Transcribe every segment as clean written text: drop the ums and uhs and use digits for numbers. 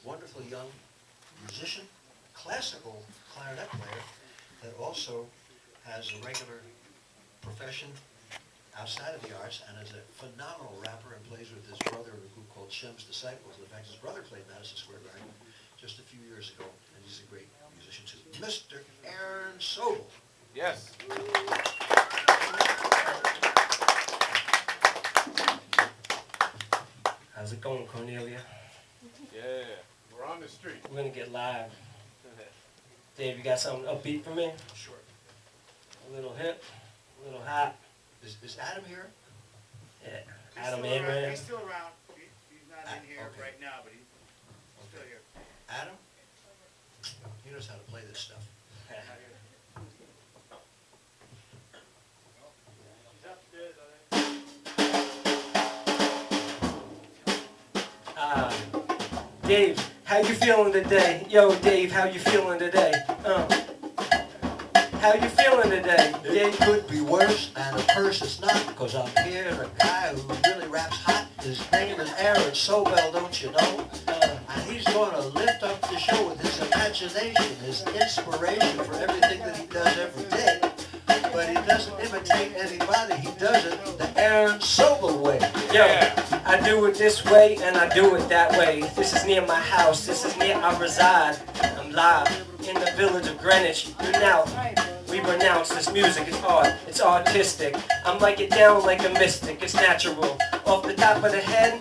wonderful young musician, classical clarinet player that also has a regular profession outside of the arts and is a phenomenal rapper and plays with his brother in a group called Shem's Disciples. In fact, his brother played Madison Square Garden just a few years ago, and he's a great musician too. Mr. Aaron Sobol. Yes. How's it going, Cornelia? Yeah, we're on the street. We're gonna get live. Dave, you got something upbeat for me? Sure. A little hip, a little hot. Is Adam here? Yeah, Adam Amram. He's still around. He's not in here okay. right now, but he's still here. Adam? He knows how to play this stuff. Dave, how you feeling today? Yo, Dave, how you feeling today? How you feeling today? It could be worse, and of course it's not, because I'm here, a guy who really raps hot. His name is Aaron Sobol, don't you know? And he's going to lift up the show with his imagination, his inspiration for everything that he does every day. But he doesn't imitate anybody, he does it the Aaron Sobol way. Yo, I do it this way and I do it that way. This is near my house, this is near I reside. I'm live in the village of Greenwich. You know, we renounce this music, it's art, it's artistic. I'm like it down like a mystic, it's natural. Off the top of the head,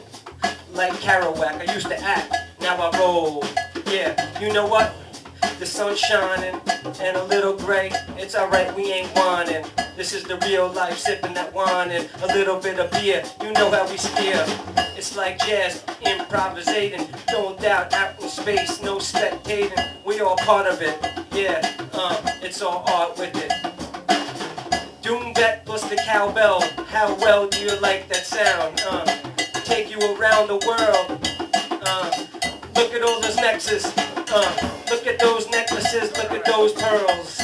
like Kerouac, I used to act, now I roll. Yeah, you know what? The sun's shining and a little gray. It's alright, we ain't whining. This is the real life, sipping that wine and a little bit of beer. You know how we steer. It's like jazz, improvisating. No doubt, out in space, no spectating. We all part of it. Yeah, it's all art with it. Doom bet plus the cowbell. How well do you like that sound? Take you around the world. Look at all those nexus. Look at those necklaces, look at those pearls.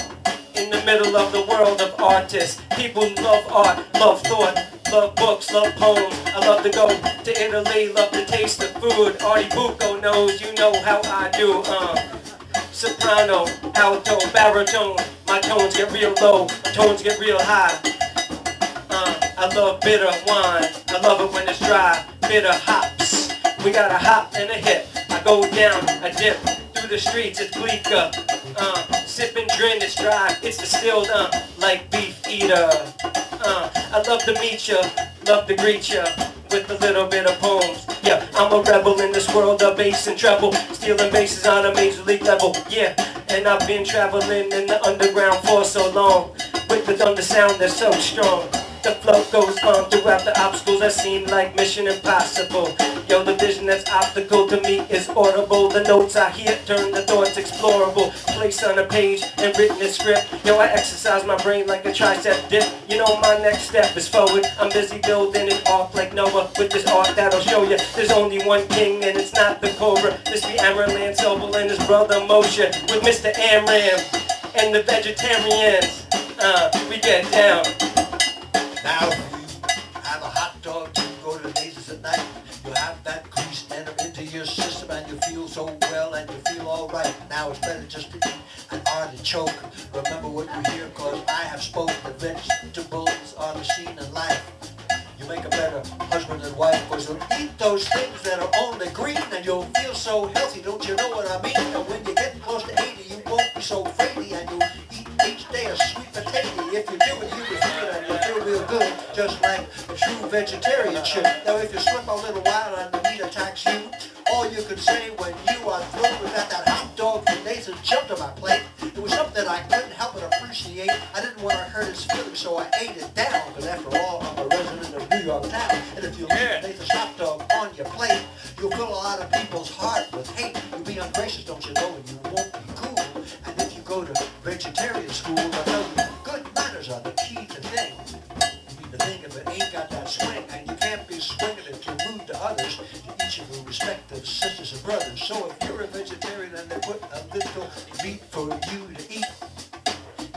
In the middle of the world of artists. People love art, love thought, love books, love poems. I love to go to Italy, love to taste the food. Artie Bucco knows, you know how I do. Soprano, alto, baritone. My tones get real low, my tones get real high. I love bitter wine, I love it when it's dry. Bitter hops, we got a hop and a hip. I go down, I dip. Through the streets, it's bleaker. Sip and grin, it's dry, it's distilled, like beef eater. I love to meet ya, love to greet ya, with a little bit of poems. Yeah, I'm a rebel in this world of bass and treble, stealing basses on a major league level. Yeah, and I've been traveling in the underground for so long, with the thunder sound that's so strong. The flow goes on throughout the obstacles that seem like mission impossible. Yo, the vision that's optical to me is audible. The notes I hear turn the thoughts explorable. Place on a page and written in script. Yo, I exercise my brain like a tricep dip. You know my next step is forward. I'm busy building it off like Noah with this art that'll show you there's only one king and it's not the Cobra. This be Amram Sobol and his brother Moshe with Mr. Amram and the vegetarians. We get down. Now, if you have a hot dog, you go to the mazes at night, you'll have that grease enter into your system and you feel so well and you feel alright. Now it's better just to eat an artichoke. Remember what you hear, cause I have spoken. The vegetables are the scene in life. You make a better husband and wife, cause you'll eat those things that are only green and you'll feel so healthy, don't you know what I mean? And when you get close to 80, you won't be so freighty and you'll eat each day a sweet potato. If you do it, you will feel it and you'll feel real good, just like a true vegetarian should. Now if you slip a little while and the meat attacks you, all you can say when you are through with that hot dog from Nathan jumped on my plate. It was something I couldn't help but appreciate. I didn't want to hurt his feelings, so I ate it down. Because after all, I'm a resident of New York town. And if you leave Nathan's hot dog on your plate, you'll fill a lot of people's heart with hate. You'll be ungracious, don't you know, and you won't be cool. And if you go to vegetarian school, I'll tell you, good manners are the key to things. The thing if it ain't got that swing, and you can't be swinging if you're rude to others, to each of your respective sisters and brothers. So if you're a vegetarian and they put a little meat for you to eat,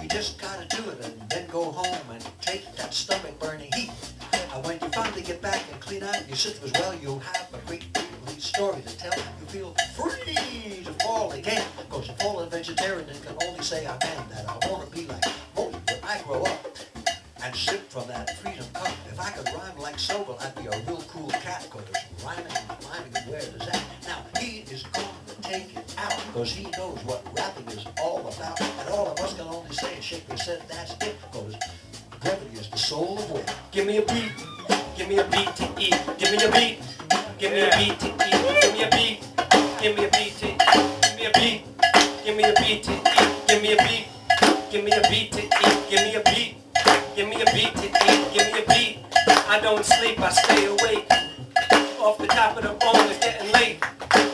you just gotta do it and then go home and take that stomach burning heat. And when you finally get back and clean out your system as well, you'll have a great complete story to tell. You feel free. free to fall again. Cause a fallen vegetarian can only say I can, that I wanna be like Moses when I grow up and sip from that freedom cup. If I could rhyme like Sobol, I'd be a real cool cat, cause rhyming and where does that? Now he is going to take it out, cause he knows what rapping is all about. And all of us can only say is shake your said that's it, cause brevity is the soul of wit. Give me a beat to eat. Give me a beat. Give me a beat to eat. Give me a beat. Give me a beat to eat. Give me a beat. Give me a beat to eat. Give me a beat. Give me a beat to eat. Give me a beat. Give me a beat to eat. Give me a beat. I don't sleep, I stay awake. Off the top of the bone, it's getting late.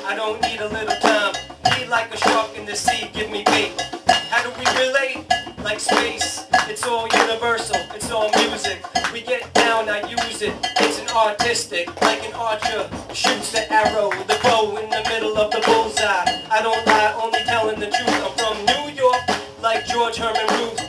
I don't need a little time. Need like a shark in the sea, give me bait. How do we relate? Like space. It's all universal, it's all music. We get down, I use it. It's an artistic, like an archer shoots the arrow, the bow in the middle of the bullseye. I don't lie, only telling the truth. I'm from New York, like George Herman Ruth.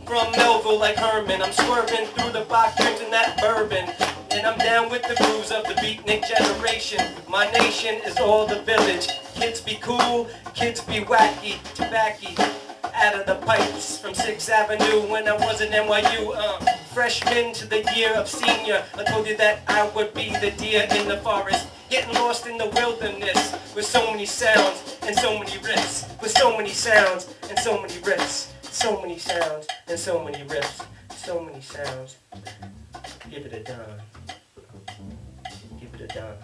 From Melville, like Herman. I'm swerving through the box, drinking that bourbon. And I'm down with the grooves of the beatnik generation. My nation is all the village. Kids be cool, kids be wacky, tobacco. Out of the pipes from 6th Avenue when I was in NYU. Freshman to the year of senior. I told you that I would be the deer in the forest. Getting lost in the wilderness with so many sounds and so many riffs. With so many sounds and so many riffs. So many sounds and so many riffs. So many sounds. Give it a dime. Give it a dime.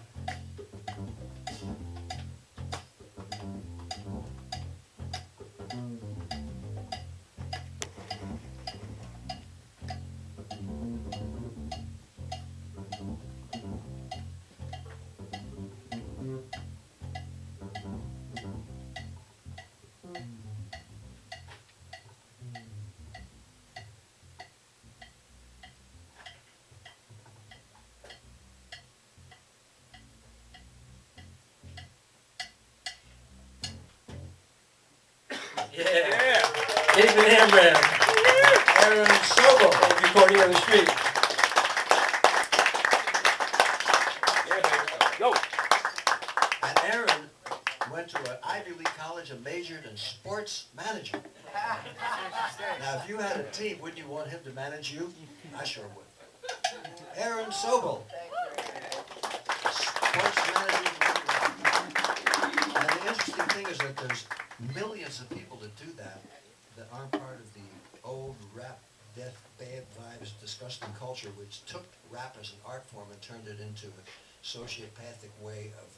Yeah. David Amram. Aaron Sobol. Recording on the street. Yeah, baby. Go. And Aaron went to an Ivy League college and majored in sports management. Now, if you had a team, wouldn't you want him to manage you? I sure would. Aaron Sobol. Sports management. And the interesting thing is that there's millions of people that do that aren't part of the old rap, death, bad vibes, disgusting culture, which took rap as an art form and turned it into a sociopathic way of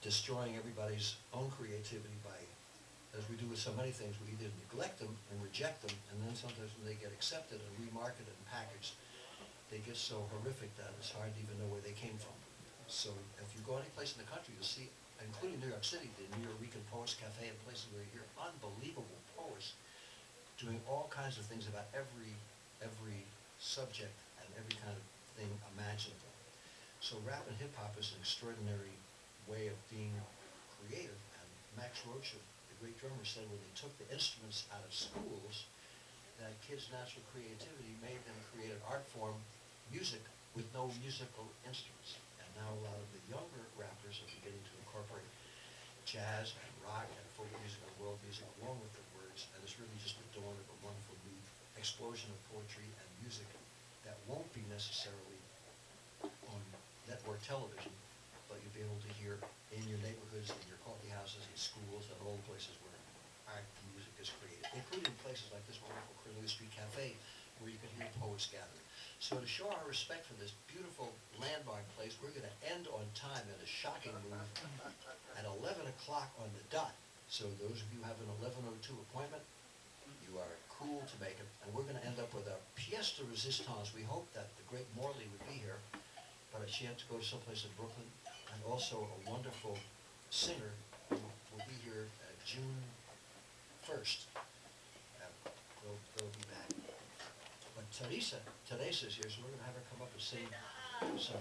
destroying everybody's own creativity by, as we do with so many things, we either neglect them and reject them, and then sometimes when they get accepted and remarketed and packaged, they get so horrific that it's hard to even know where they came from. So if you go any place in the country, you'll see, including New York City, the New York Poets Cafe and places where you hear unbelievable poets doing all kinds of things about every subject and every kind of thing imaginable. So rap and hip hop is an extraordinary way of being creative. And Max Roach, the great drummer, said when they took the instruments out of schools, that kids' natural creativity made them create an art form, music, with no musical instruments. And now a lot of the younger rappers are beginning to incorporate jazz and rock and folk music and world music along with the words, and it's really just the dawn of a wonderful new explosion of poetry and music that won't be necessarily on network television, but you'll be able to hear in your neighborhoods, in your coffee houses, in schools, and all the places where art and music is created, including places like this wonderful Cornelia Street Cafe, where you can hear poets gathering. So to show our respect for this beautiful landmark place, we're going to end on time in a shocking move at 11 o'clock on the dot. So those of you who have an 11:02 appointment, you are cool to make it. And we're going to end up with a pièce de résistance. We hope that the great Morley would be here, but she had to go to someplace in Brooklyn. And also a wonderful singer who will be here June 1st. They'll be back. But Teresa's here, so we're going to have her come up and sing some